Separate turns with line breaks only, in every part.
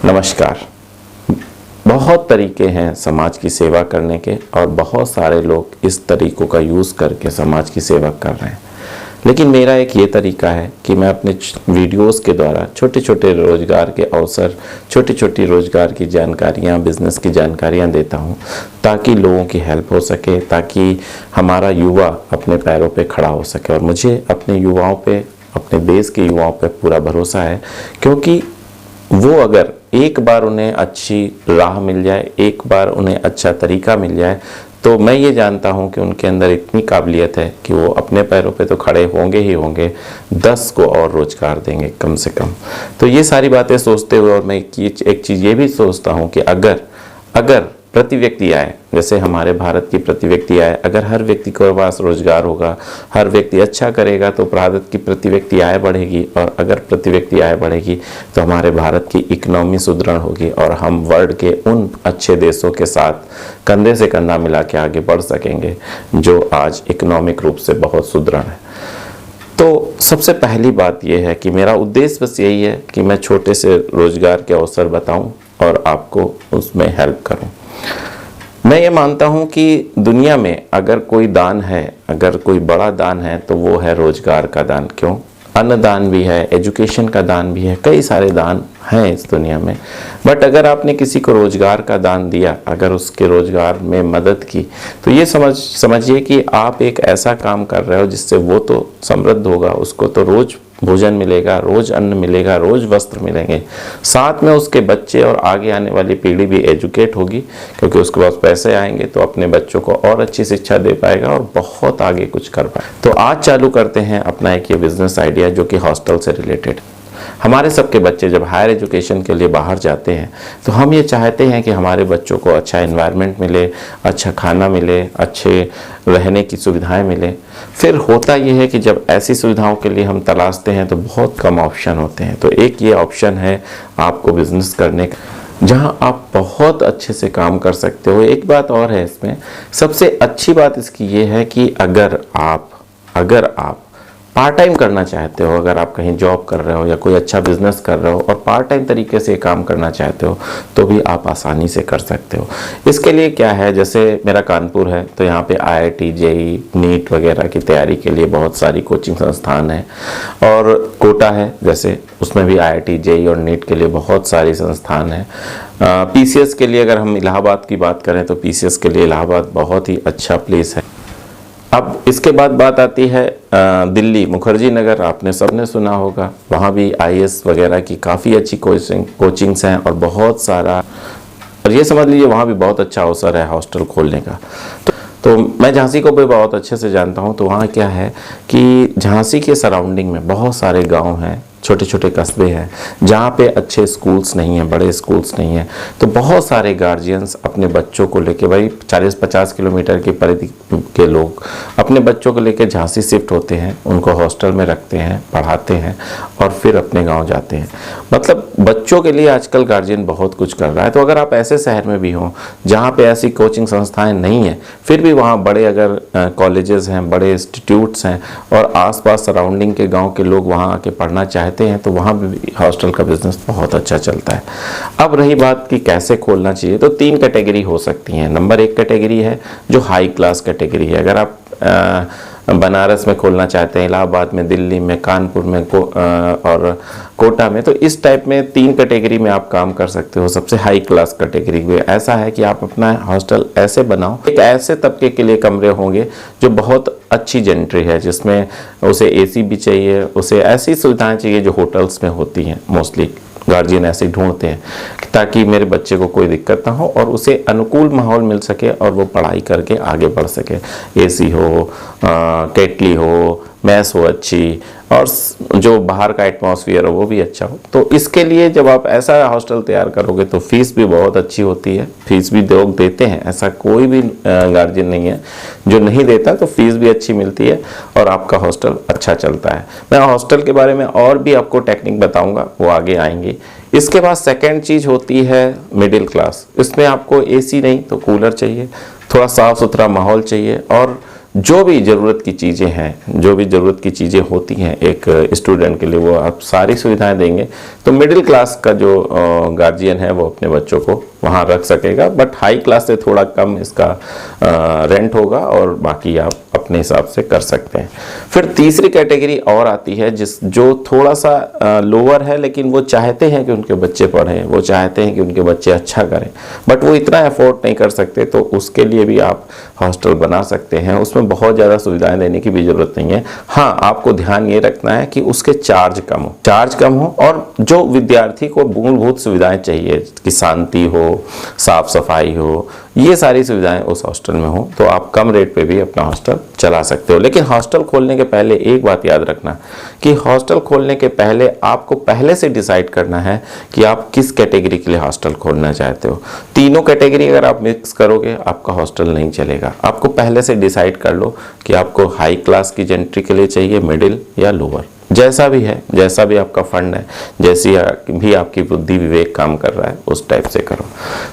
नमस्कार। बहुत तरीके हैं समाज की सेवा करने के और बहुत सारे लोग इस तरीक़ों का यूज़ करके समाज की सेवा कर रहे हैं, लेकिन मेरा एक ये तरीका है कि मैं अपने वीडियोस के द्वारा छोटे छोटे रोज़गार के अवसर, छोटी छोटी रोज़गार की जानकारियाँ, बिज़नेस की जानकारियाँ देता हूँ ताकि लोगों की हेल्प हो सके, ताकि हमारा युवा अपने पैरों पे खड़ा हो सके। और मुझे अपने युवाओं पे, अपने देश के युवाओं पे पूरा भरोसा है, क्योंकि वो अगर एक बार उन्हें अच्छी राह मिल जाए, एक बार उन्हें अच्छा तरीका मिल जाए, तो मैं ये जानता हूँ कि उनके अंदर इतनी काबिलियत है कि वो अपने पैरों पे तो खड़े होंगे ही होंगे, 10 को और रोज़गार देंगे कम से कम। तो ये सारी बातें सोचते हुए, और मैं एक चीज़ ये भी सोचता हूँ कि अगर प्रति व्यक्ति आए, जैसे हमारे भारत की प्रति व्यक्ति आए, अगर हर व्यक्ति के पास रोजगार होगा, हर व्यक्ति अच्छा करेगा, तो भारत की प्रति व्यक्ति आय बढ़ेगी, और अगर प्रति व्यक्ति आय बढ़ेगी तो हमारे भारत की इकोनॉमी सुदृढ़ होगी और हम वर्ल्ड के उन अच्छे देशों के साथ कंधे से कंधा मिला के आगे बढ़ सकेंगे जो आज इकोनॉमिक रूप से बहुत सुदृढ़ है। तो सबसे पहली बात यह है कि मेरा उद्देश्य बस यही है कि मैं छोटे से रोजगार के अवसर बताऊं और आपको उसमें हेल्प करूं। मैं ये मानता हूं कि दुनिया में अगर कोई दान है, अगर कोई बड़ा दान है, तो वो है रोजगार का दान। क्यों? अन्नदान भी है, एजुकेशन का दान भी है, कई सारे दान हैं इस दुनिया में। बट अगर आपने किसी को रोजगार का दान दिया, अगर उसके रोजगार में मदद की, तो ये समझिए कि आप एक ऐसा काम कर रहे हो जिससे वो तो समृद्ध होगा, उसको तो रोज भोजन मिलेगा, रोज अन्न मिलेगा, रोज वस्त्र मिलेंगे, साथ में उसके बच्चे और आगे आने वाली पीढ़ी भी एजुकेट होगी, क्योंकि उसके पास पैसे आएंगे तो अपने बच्चों को और अच्छी शिक्षा दे पाएगा और बहुत आगे कुछ कर पाएगा। तो आज चालू करते हैं अपना एक ये बिजनेस आइडिया जो कि हॉस्टल से रिलेटेड। हमारे सबके बच्चे जब हायर एजुकेशन के लिए बाहर जाते हैं तो हम ये चाहते हैं कि हमारे बच्चों को अच्छा एनवायरनमेंट मिले, अच्छा खाना मिले, अच्छे रहने की सुविधाएं मिले। फिर होता ये है कि जब ऐसी सुविधाओं के लिए हम तलाशते हैं तो बहुत कम ऑप्शन होते हैं। तो एक ये ऑप्शन है आपको बिजनेस करने का, जहाँ आप बहुत अच्छे से काम कर सकते हो। एक बात और है इसमें, सबसे अच्छी बात इसकी ये है कि अगर आप पार्ट टाइम करना चाहते हो, अगर आप कहीं जॉब कर रहे हो या कोई अच्छा बिजनेस कर रहे हो और पार्ट टाइम तरीके से काम करना चाहते हो, तो भी आप आसानी से कर सकते हो। इसके लिए क्या है, जैसे मेरा कानपुर है तो यहाँ पे IIT, JEE, नीट वगैरह की तैयारी के लिए बहुत सारी कोचिंग संस्थान है, और कोटा है जैसे, उसमें भी IIT, JEE और नीट के लिए बहुत सारी संस्थान है। PCS के लिए अगर हम इलाहाबाद की बात करें तो PCS के लिए इलाहाबाद बहुत ही अच्छा प्लेस है। अब इसके बाद बात आती है दिल्ली, मुखर्जी नगर, आपने सबने सुना होगा, वहाँ भी IAS वगैरह की काफ़ी अच्छी कोचिंग्स हैं और बहुत सारा, और ये समझ लीजिए वहाँ भी बहुत अच्छा अवसर है हॉस्टल खोलने का। तो मैं झांसी को भी बहुत अच्छे से जानता हूँ। तो वहाँ क्या है कि झांसी के सराउंडिंग में बहुत सारे गांव हैं, छोटे छोटे कस्बे हैं, जहाँ पे अच्छे स्कूल्स नहीं हैं, बड़े स्कूल्स नहीं हैं। तो बहुत सारे गार्जियंस अपने बच्चों को लेके, भाई 40-50 किलोमीटर की परिधि के लोग अपने बच्चों को लेके झांसी शिफ्ट होते हैं, उनको हॉस्टल में रखते हैं, पढ़ाते हैं और फिर अपने गांव जाते हैं। मतलब बच्चों के लिए आजकल गार्जियन बहुत कुछ कर रहा है। तो अगर आप ऐसे शहर में भी हों जहाँ पे ऐसी कोचिंग संस्थाएं नहीं हैं, फिर भी वहाँ बड़े अगर कॉलेजेस हैं, बड़े इंस्टीट्यूट्स हैं और आसपास सराउंडिंग के गाँव के लोग वहाँ आके पढ़ना चाहते हैं, तो वहाँ भी हॉस्टल का बिजनेस बहुत अच्छा चलता है। अब रही बात कि कैसे खोलना चाहिए, तो 3 कैटेगरी हो सकती हैं। नंबर 1 कैटेगरी है जो हाई क्लास कैटेगरी है। अगर आप बनारस में खोलना चाहते हैं, इलाहाबाद में, दिल्ली में, कानपुर में और कोटा में, तो इस टाइप में 3 कैटेगरी में आप काम कर सकते हो। सबसे हाई क्लास कैटेगरी में ऐसा है कि आप अपना हॉस्टल ऐसे बनाओ, एक ऐसे तबके के लिए कमरे होंगे जो बहुत अच्छी जेंट्री है, जिसमें उसे AC भी चाहिए, उसे ऐसी सुविधाएं चाहिए जो होटल्स में होती हैं। मोस्टली गार्जियन ऐसे ढूंढते हैं ताकि मेरे बच्चे को कोई दिक्कत ना हो और उसे अनुकूल माहौल मिल सके और वो पढ़ाई करके आगे बढ़ सके। AC हो, केटली हो, मैस हो अच्छी, और जो बाहर का एटमॉस्फेयर हो वो भी अच्छा हो। तो इसके लिए जब आप ऐसा हॉस्टल तैयार करोगे तो फीस भी बहुत अच्छी होती है। फीस भी लोग देते हैं, ऐसा कोई भी गार्जियन नहीं है जो नहीं देता। तो फीस भी अच्छी मिलती है और आपका हॉस्टल अच्छा चलता है। मैं हॉस्टल के बारे में और भी आपको टेक्निक बताऊंगा, वो आगे आएंगे। इसके बाद सेकेंड चीज़ होती है मिडिल क्लास। इसमें आपको AC नहीं तो कूलर चाहिए, थोड़ा साफ सुथरा माहौल चाहिए और जो भी ज़रूरत की चीज़ें हैं, जो भी ज़रूरत की चीज़ें होती हैं एक स्टूडेंट के लिए, वो आप सारी सुविधाएं देंगे। तो मिडिल क्लास का जो गार्जियन है वो अपने बच्चों को वहाँ रख सकेगा, बट हाई क्लास से थोड़ा कम इसका रेंट होगा और बाकी आप अपने हिसाब से कर सकते हैं। फिर तीसरी कैटेगरी और आती है जो थोड़ा सा लोअर है, लेकिन वो चाहते हैं कि उनके बच्चे पढ़ें, वो चाहते हैं कि उनके बच्चे अच्छा करें, बट वो इतना अफोर्ड नहीं कर सकते, तो उसके लिए भी आप हॉस्टल बना सकते हैं। उसमें बहुत ज़्यादा सुविधाएं देने की भी ज़रूरत नहीं है। हाँ, आपको ध्यान ये रखना है कि उसके चार्ज कम हो और जो विद्यार्थी को मूलभूत सुविधाएं चाहिए कि शांति हो, साफ सफाई हो, ये सारी सुविधाएं उस हॉस्टल में हो, तो आप कम रेट पे भी अपना हॉस्टल चला सकते हो। लेकिन हॉस्टल खोलने के पहले एक बात याद रखना कि हॉस्टल खोलने के पहले आपको पहले से डिसाइड करना है कि आप किस कैटेगरी के लिए हॉस्टल खोलना चाहते हो। तीनों कैटेगरी अगर आप मिक्स करोगे आपका हॉस्टल नहीं चलेगा। आपको पहले से डिसाइड कर लो कि आपको हाई क्लास की एंट्री के लिए चाहिए, मिडिल या लोअर, जैसा भी है, जैसा भी आपका फंड है, जैसी भी आपकी बुद्धि विवेक काम कर रहा है, उस टाइप से करो।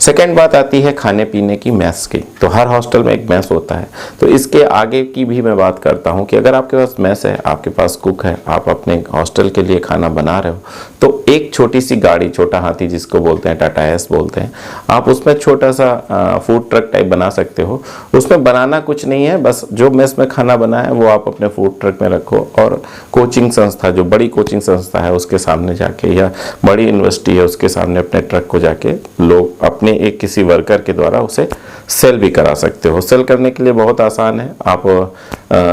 सेकंड बात आती है खाने पीने की, मेस की। तो हर हॉस्टल में एक मेस होता है, तो इसके आगे की भी मैं बात करता हूँ कि अगर आपके पास मेस है, आपके पास कुक है, आप अपने हॉस्टल के लिए खाना बना रहे हो, तो एक छोटी सी गाड़ी, छोटा हाथी जिसको बोलते हैं, टाटा एस बोलते हैं, आप उसमें छोटा सा फूड ट्रक टाइप बना सकते हो। उसमें बनाना कुछ नहीं है, बस जो मेस में खाना बना है वो आप अपने फूड ट्रक में रखो और कोचिंग संस्था, जो बड़ी कोचिंग संस्था है उसके सामने जाके, या बड़ी यूनिवर्सिटी है उसके सामने अपने ट्रक को जाके लोग अपने एक किसी वर्कर के द्वारा उसे सेल भी करा सकते हो। सेल करने के लिए बहुत आसान है, आप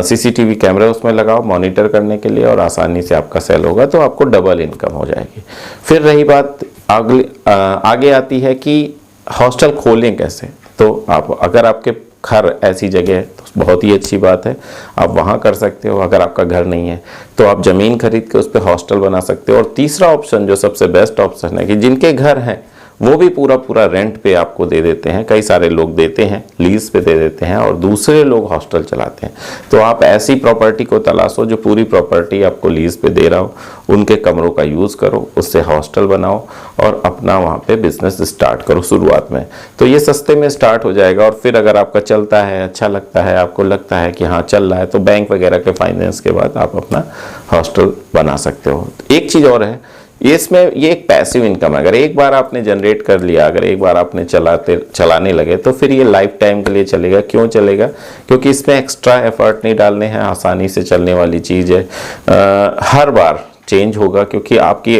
सीसीटीवी कैमरा उसमें लगाओ मॉनिटर करने के लिए और आसानी से आपका सेल होगा, तो आपको डबल इनकम हो जाएगी। फिर रही बात आगे आती है कि हॉस्टल खोलें कैसे। तो आप अगर आपके घर ऐसी जगह है तो बहुत ही अच्छी बात है, आप वहाँ कर सकते हो। अगर आपका घर नहीं है तो आप ज़मीन खरीद के उस पर हॉस्टल बना सकते हो। और तीसरा ऑप्शन जो सबसे बेस्ट ऑप्शन है कि जिनके घर हैं वो भी पूरा रेंट पे आपको दे देते हैं। कई सारे लोग देते हैं, लीज पे दे देते हैं और दूसरे लोग हॉस्टल चलाते हैं। तो आप ऐसी प्रॉपर्टी को तलाशो जो पूरी प्रॉपर्टी आपको लीज पे दे रहा हो, उनके कमरों का यूज़ करो, उससे हॉस्टल बनाओ और अपना वहाँ पे बिजनेस स्टार्ट करो शुरुआत में। तो ये सस्ते में स्टार्ट हो जाएगा और फिर अगर आपका चलता है, अच्छा लगता है, आपको लगता है कि हाँ चल रहा है, तो बैंक वगैरह के फाइनेंस के बाद आप अपना हॉस्टल बना सकते हो। एक चीज़ और है, इसमें ये एक पैसिव इनकम है। अगर एक बार आपने जनरेट कर लिया, अगर एक बार आपने चलाने लगे, तो फिर ये लाइफ टाइम के लिए चलेगा। क्यों चलेगा? क्योंकि इसमें एक्स्ट्रा एफर्ट नहीं डालने हैं, आसानी से चलने वाली चीज़ है। हर बार चेंज होगा, क्योंकि आपकी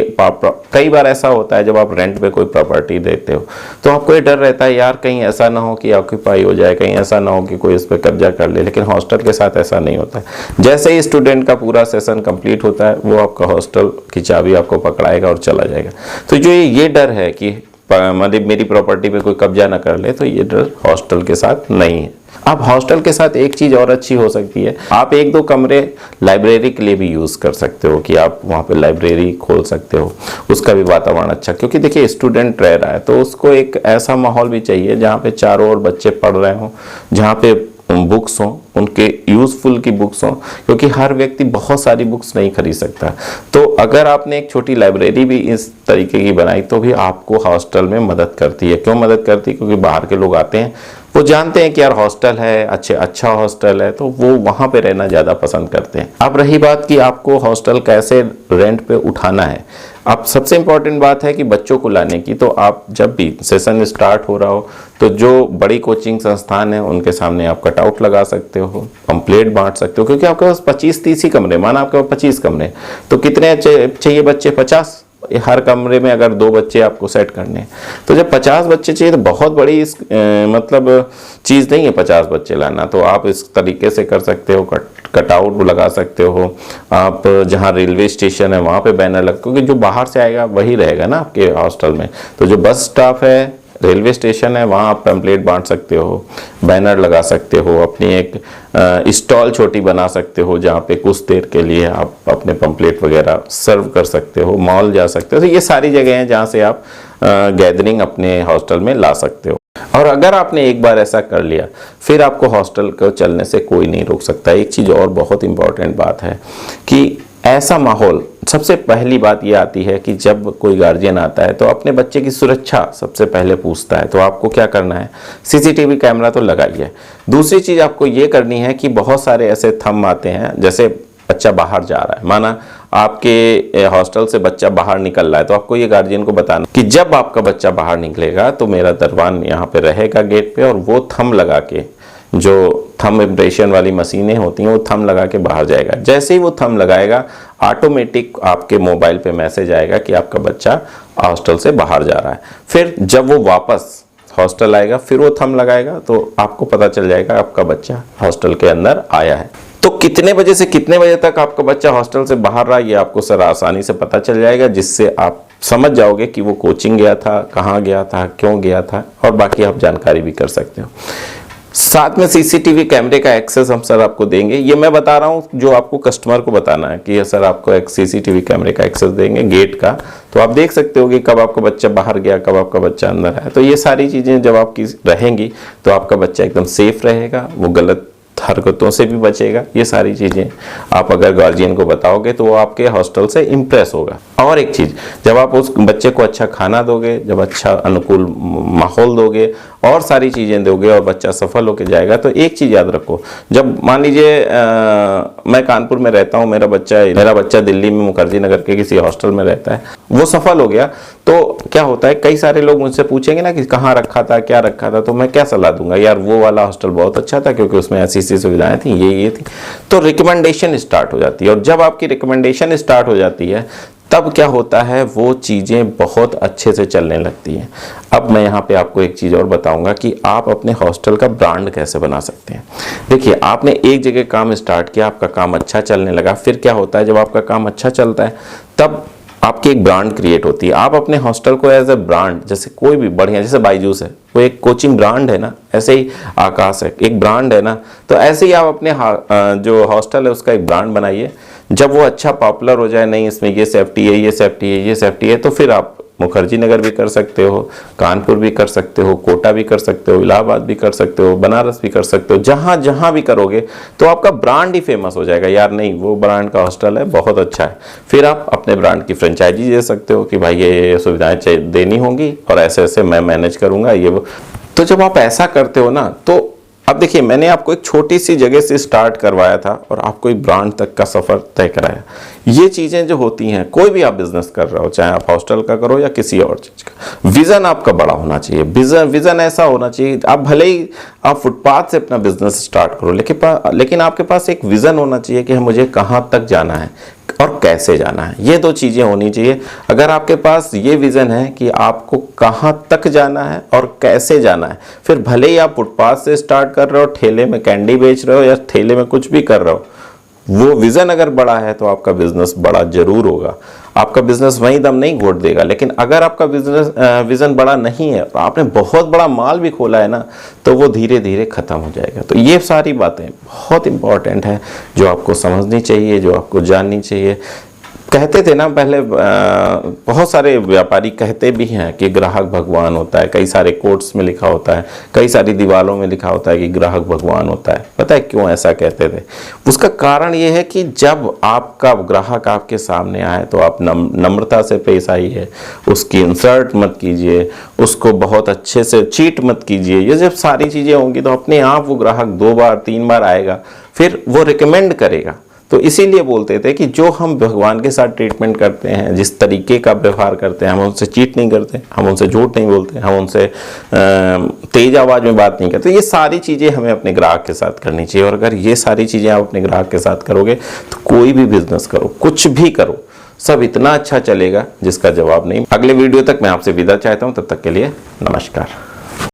कई बार ऐसा होता है जब आप रेंट पे कोई प्रॉपर्टी देते हो तो आपको ये डर रहता है यार कहीं ऐसा ना हो कि ऑक्यूपाई हो जाए, कहीं ऐसा ना हो कि कोई इस पर कब्जा कर ले। लेकिन हॉस्टल के साथ ऐसा नहीं होता है। जैसे ही स्टूडेंट का पूरा सेशन कंप्लीट होता है वो आपका हॉस्टल की चाबी आपको पकड़ाएगा और चला जाएगा। तो जो ये डर है कि मेरी प्रॉपर्टी पे कोई कब्जा ना कर ले, तो ये डर हॉस्टल के साथ नहीं है। अब हॉस्टल के साथ एक चीज़ और अच्छी हो सकती है, आप एक दो कमरे लाइब्रेरी के लिए भी यूज़ कर सकते हो कि आप वहाँ पे लाइब्रेरी खोल सकते हो। उसका भी वातावरण अच्छा, क्योंकि देखिए स्टूडेंट रह रहा है तो उसको एक ऐसा माहौल भी चाहिए जहाँ पे चारों ओर बच्चे पढ़ रहे हों, जहाँ पे बुक्स हों, उनके यूज़फुल की बुक्स हों, क्योंकि हर व्यक्ति बहुत सारी बुक्स नहीं खरीद सकता। तो अगर आपने एक छोटी लाइब्रेरी भी इस तरीके की बनाई तो भी आपको हॉस्टल में मदद करती है। क्यों मदद करती है? क्योंकि बाहर के लोग आते हैं, वो जानते हैं कि यार हॉस्टल है, अच्छा हॉस्टल है, तो वो वहाँ पे रहना ज़्यादा पसंद करते हैं। अब रही बात कि आपको हॉस्टल कैसे रेंट पे उठाना है। अब सबसे इम्पॉर्टेंट बात है कि बच्चों को लाने की, तो आप जब भी सेशन स्टार्ट हो रहा हो तो जो बड़ी कोचिंग संस्थान है उनके सामने आप कटआउट लगा सकते हो, पंपलेट बांट सकते हो, क्योंकि आपके पास 25-30 ही कमरे, माना आपके पास 25 कमरे, तो कितने चाहिए बच्चे? 50। हर कमरे में अगर 2 बच्चे आपको सेट करने हैं, तो जब 50 बच्चे चाहिए तो बहुत बड़ी मतलब चीज़ नहीं है 50 बच्चे लाना। तो आप इस तरीके से कर सकते हो, कटआउट लगा सकते हो। आप जहाँ रेलवे स्टेशन है वहाँ पे बैनर लग, क्योंकि जो बाहर से आएगा वही रहेगा ना आपके हॉस्टल में। तो जो बस स्टॉप है, रेलवे स्टेशन है, वहाँ आप पैम्पलेट बांट सकते हो, बैनर लगा सकते हो, अपनी एक स्टॉल छोटी बना सकते हो जहाँ पे कुछ देर के लिए आप अपने पैम्पलेट वगैरह सर्व कर सकते हो। मॉल जा सकते हो। तो ये सारी जगह हैं जहाँ से आप गैदरिंग अपने हॉस्टल में ला सकते हो। और अगर आपने एक बार ऐसा कर लिया फिर आपको हॉस्टल को चलने से कोई नहीं रोक सकता। एक चीज़ और बहुत इम्पॉर्टेंट बात है कि ऐसा माहौल, सबसे पहली बात ये आती है कि जब कोई गार्जियन आता है तो अपने बच्चे की सुरक्षा सबसे पहले पूछता है। तो आपको क्या करना है, सीसीटीवी कैमरा तो लगाइए। दूसरी चीज़ आपको ये करनी है कि बहुत सारे ऐसे थंब आते हैं, जैसे बच्चा बाहर जा रहा है, माना आपके हॉस्टल से बच्चा बाहर निकल रहा है, तो आपको ये गार्जियन को बताना कि जब आपका बच्चा बाहर निकलेगा तो मेरा दरवान यहाँ पे रहेगा गेट पे, और वो थंब लगा के, जो थंब इम्प्रेशन वाली मशीनें होती हैं, वो थंब लगा के बाहर जाएगा। जैसे ही वो थंब लगाएगा, ऑटोमेटिक आपके मोबाइल पे मैसेज आएगा कि आपका बच्चा हॉस्टल से बाहर जा रहा है। फिर जब वो वापस हॉस्टल आएगा, फिर वो थंब लगाएगा, तो आपको पता चल जाएगा आपका बच्चा हॉस्टल के अंदर आया है। तो कितने बजे से कितने बजे तक आपका बच्चा हॉस्टल से बाहर रहा, ये आपको सर आसानी से पता चल जाएगा, जिससे आप समझ जाओगे कि वो कोचिंग गया था, कहाँ गया था, क्यों गया था, और बाकी आप जानकारी भी कर सकते हो। साथ में सीसीटीवी कैमरे का एक्सेस हम सर आपको देंगे। ये मैं बता रहा हूँ जो आपको कस्टमर को बताना है कि सर आपको एक सीसीटीवी कैमरे का एक्सेस देंगे गेट का, तो आप देख सकते हो कि कब आपका बच्चा बाहर गया, कब आपका बच्चा अंदर है। तो ये सारी चीज़ें जब आपकी रहेंगी तो आपका बच्चा एकदम सेफ रहेगा, वो गलत हरकतों से भी बचेगा। ये सारी चीज़ें आप अगर गार्जियन को बताओगे तो वो आपके हॉस्टल से इम्प्रेस होगा। और एक चीज़, जब आप उस बच्चे को अच्छा खाना दोगे, जब अच्छा अनुकूल माहौल दोगे और सारी चीज़ें दोगे और बच्चा सफल होकर जाएगा, तो एक चीज़ याद रखो, जब मान लीजिए मैं कानपुर में रहता हूँ, मेरा बच्चा दिल्ली में मुखर्जी नगर के किसी हॉस्टल में रहता है, वो सफल हो गया, तो क्या होता है, कई सारे लोग मुझसे पूछेंगे ना कि कहाँ रखा था, क्या रखा था, तो मैं क्या सलाह दूंगा, यार वो वाला हॉस्टल बहुत अच्छा था क्योंकि उसमें ऐसी सुविधाएं थी, ये थी। तो रिकमेंडेशन स्टार्ट हो जाती है, और जब आपकी रिकमेंडेशन स्टार्ट हो जाती है तब क्या होता है, वो चीज़ें बहुत अच्छे से चलने लगती हैं। अब मैं यहाँ पे आपको एक चीज़ और बताऊंगा कि आप अपने हॉस्टल का ब्रांड कैसे बना सकते हैं। देखिए, आपने एक जगह काम स्टार्ट किया, आपका काम अच्छा चलने लगा, फिर क्या होता है, जब आपका काम अच्छा चलता है तब आपकी एक ब्रांड क्रिएट होती है। आप अपने हॉस्टल को एज ए ब्रांड, जैसे कोई भी बढ़िया, जैसे बायजूस है, वो एक कोचिंग ब्रांड है ना, ऐसे ही आकाश है एक ब्रांड है ना, तो ऐसे ही आप अपने जो हॉस्टल है उसका एक ब्रांड बनाइए। जब वो अच्छा पॉपुलर हो जाए, नहीं इसमें ये सेफ्टी है, ये सेफ्टी है, ये सेफ्टी है, तो फिर आप मुखर्जी नगर भी कर सकते हो, कानपुर भी कर सकते हो, कोटा भी कर सकते हो, इलाहाबाद भी कर सकते हो, बनारस भी कर सकते हो। जहाँ जहाँ भी करोगे तो आपका ब्रांड ही फेमस हो जाएगा, यार नहीं वो ब्रांड का हॉस्टल है, बहुत अच्छा है। फिर आप अपने ब्रांड की फ्रेंचाइजी दे सकते हो कि भाई ये सुविधाएं देनी होंगी और ऐसे ऐसे मैं मैनेज करूँगा ये वो। तो जब आप ऐसा करते हो ना, तो अब देखिए, मैंने आपको एक छोटी सी जगह से स्टार्ट करवाया था और आपको एक ब्रांड तक का सफ़र तय कराया। ये चीज़ें जो होती हैं, कोई भी आप बिजनेस कर रहे हो, चाहे आप हॉस्टल का करो या किसी और चीज़ का, विज़न आपका बड़ा होना चाहिए। विज़न ऐसा होना चाहिए, आप भले ही आप फुटपाथ से अपना बिजनेस स्टार्ट करो, लेकिन आपके पास एक विज़न होना चाहिए कि मुझे कहाँ तक जाना है और कैसे जाना है। ये दो चीज़ें होनी चाहिए। अगर आपके पास ये विज़न है कि आपको कहाँ तक जाना है और कैसे जाना है, फिर भले ही आप फुटपाथ से स्टार्ट कर रहे हो, ठेले में कैंडी बेच रहे हो या ठेले में कुछ भी कर रहे हो, वो विज़न अगर बड़ा है तो आपका बिजनेस बड़ा जरूर होगा। आपका बिजनेस वहीं दम नहीं घोट देगा। लेकिन अगर आपका विज़न बड़ा नहीं है और आपने बहुत बड़ा माल भी खोला है ना, तो वो धीरे धीरे ख़त्म हो जाएगा। तो ये सारी बातें बहुत इंपॉर्टेंट है जो आपको समझनी चाहिए, जो आपको जाननी चाहिए। कहते थे ना पहले, बहुत सारे व्यापारी कहते भी हैं कि ग्राहक भगवान होता है। कई सारे कोट्स में लिखा होता है, कई सारी दीवारों में लिखा होता है कि ग्राहक भगवान होता है। पता है क्यों ऐसा कहते थे? उसका कारण ये है कि जब आपका ग्राहक आपके सामने आए तो आप नम्रता से पेश आइए, उसकी इंसल्ट मत कीजिए, उसको बहुत अच्छे से चीट मत कीजिए। ये जब सारी चीज़ें होंगी तो अपने आप वो ग्राहक 2 बार 3 बार आएगा, फिर वो रिकमेंड करेगा। तो इसीलिए बोलते थे कि जो हम भगवान के साथ ट्रीटमेंट करते हैं, जिस तरीके का व्यवहार करते हैं, हम उनसे चीट नहीं करते, हम उनसे झूठ नहीं बोलते, हम उनसे तेज आवाज़ में बात नहीं करते। ये सारी चीज़ें हमें अपने ग्राहक के साथ करनी चाहिए। और अगर ये सारी चीज़ें आप अपने ग्राहक के साथ करोगे तो कोई भी बिजनेस करो, कुछ भी करो, सब इतना अच्छा चलेगा जिसका जवाब नहीं। अगले वीडियो तक मैं आपसे विदा चाहता हूँ, तब तक के लिए नमस्कार।